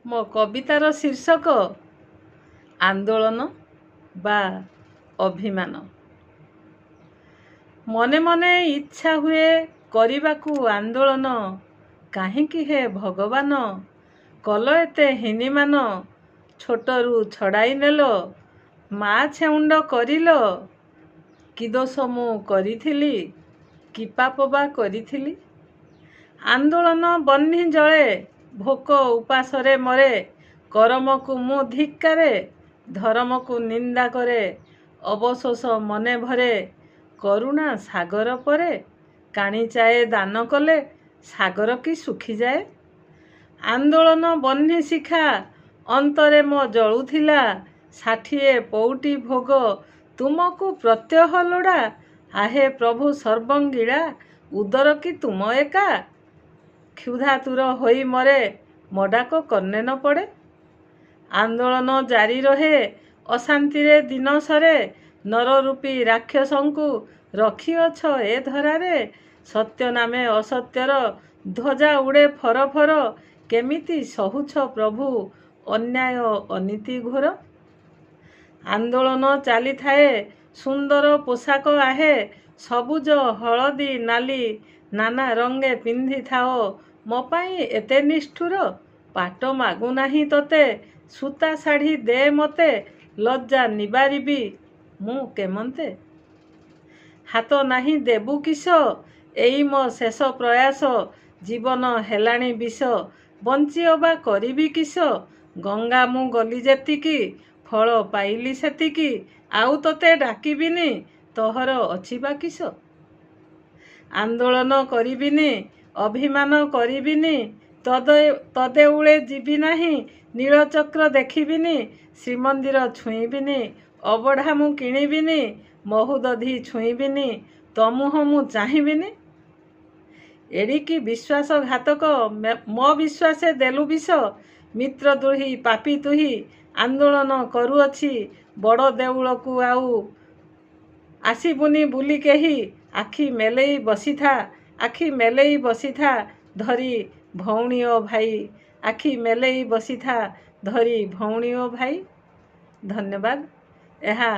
ମୋ କବିତାର ଶୀର୍ଷକ ଆନ୍ଦୋଳନ ବା ଅଭିମାନ। ମନେ ମନେ ଇଚ୍ଛା ହୁଏ କରିବାକୁ ଆନ୍ଦୋଳନ, କାହିଁକି ହେ ଭଗବାନ କଲ ଏତେ ହିନିମାନ? ଛୋଟରୁ ଛଡ଼ାଇ ନେଲ, ମା ଛେଉଣ୍ଡ କରିଲ, କି ଦୋଷ ମୁଁ କରିଥିଲି, କି ପାପ ବା କରିଥିଲି? ଆନ୍ଦୋଳନ ବହ୍ନି ଜଳେ, ଭୋକ ଉପାସରେ ମରେ, କରମକୁ ମୁଁ ଧିକ୍କାରେ, ଧରମକୁ ନିନ୍ଦା କରେ, ଅବଶୋଷ ମନେ ଭରେ, କରୁଣା ସାଗର ପରେ, କାଣିଚାଏ ଦାନ କଲେ, ସାଗର କି ଶୁଖିଯାଏ? ଆନ୍ଦୋଳନ ବହ୍ନି ଶିଖା, ଅନ୍ତରେ ମୋ ଜଳୁଥିଲା, 60 ପଉଟି ଭୋଗ ତୁମକୁ ପ୍ରତ୍ୟହ ଲୋଡ଼ା, ଆହେ ପ୍ରଭୁ ସର୍ବଙ୍ଗୀଳା, ଉଦର କି ତୁମ ଏକା? କ୍ଷୁଧାତୁର ହୋଇ ମରେ, ମୋ ଡାକ କର୍ଣ୍ଣେ ନ ପଡ଼େ? ଆନ୍ଦୋଳନ ଜାରି ରହେ, ଅଶାନ୍ତିରେ ଦିନ ସରେ, ନରରୂପୀ ରାକ୍ଷସଙ୍କୁ ରଖିଅଛ ଏ ଧରାରେ, ସତ୍ୟ ନାମେ ଅସତ୍ୟର ଧ୍ୱଜା ଉଡ଼େ ଫର ଫର, କେମିତି ସହୁଛ ପ୍ରଭୁ ଅନ୍ୟାୟ ଅନୀତି ଘୋର? ଆନ୍ଦୋଳନ ଚାଲିଥାଏ, ସୁନ୍ଦର ପୋଷାକ ଆହେ, ସବୁଜ ହଳଦୀ ନାଲି ନାନା ରଙ୍ଗେ ପିନ୍ଧିଥାଅ, ମୋ ପାଇଁ ଏତେ ନିଷ୍ଠୁର? ପାଟ ମାଗୁନାହିଁ ତୋତେ, ସୂତା ଶାଢ଼ୀ ଦେ ମୋତେ, ଲଜ୍ଜା ନିବାରିବି ମୁଁ କେମନ୍ତେ? ହାତ ନାହିଁ ଦେବୁ କିସ, ଏଇ ମୋ ଶେଷ ପ୍ରୟାସ, ଜୀବନ ହେଲାଣି ବିଷ, ବଞ୍ଚିଅବା କରିବି କିସ? ଗଙ୍ଗା ମୁଁ ଗଲି ଯେତିକି, ଫଳ ପାଇଲି ସେତିକି, ଆଉ ତୋତେ ଡାକିବିନି, ତୋହର ଅଛି ବା କିସ? ଆନ୍ଦୋଳନ କରିବିନି, ଅଭିମାନ କରିବିନି, ତଦେଉଳେ ଯିବି ନାହିଁ, ନୀଳଚକ୍ର ଦେଖିବିନି, ଶ୍ରୀମନ୍ଦିର ଛୁଇଁବିନି, ଅବଢ଼ା ମୁଁ କିଣିବିନି, ମହୁ ଦଧି ଛୁଇଁବିନି, ତୋ ମୁହଁ ମୁଁ ଚାହିଁବିନି। ଏଡ଼ିକି ବିଶ୍ୱାସଘାତକ, ମୋ ବିଶ୍ୱାସେ ଦେଲୁ ବିଷ, ମିତ୍ରଦ୍ରୋହୀ ପାପୀ ତୁହି, ଆନ୍ଦୋଳନ କରୁଅଛି, ବଡ଼ ଦେଉଳକୁ ଆଉ ଆସିବୁନି ବୁଲି କେହି, ଆଖି ମେଲେଇ ବସିଥା, ଆଖି ମେଲେଇ ବସିଥା, ଧରି ଭଉଣୀ ଓ ଭାଇ, ଆଖି ମେଲେଇ ବସିଥା, ଧରି ଭଉଣୀ ଓ ଭାଇ। ଧନ୍ୟବାଦ। ଏହା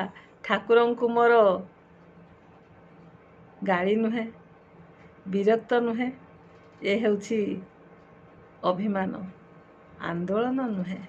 ଠାକୁରଙ୍କୁ ମୋର ଗାଳି ନୁହେଁ, ବିରକ୍ତ ନୁହେଁ, ଏ ହେଉଛି ଅଭିମାନ, ଆନ୍ଦୋଳନ ନୁହେଁ।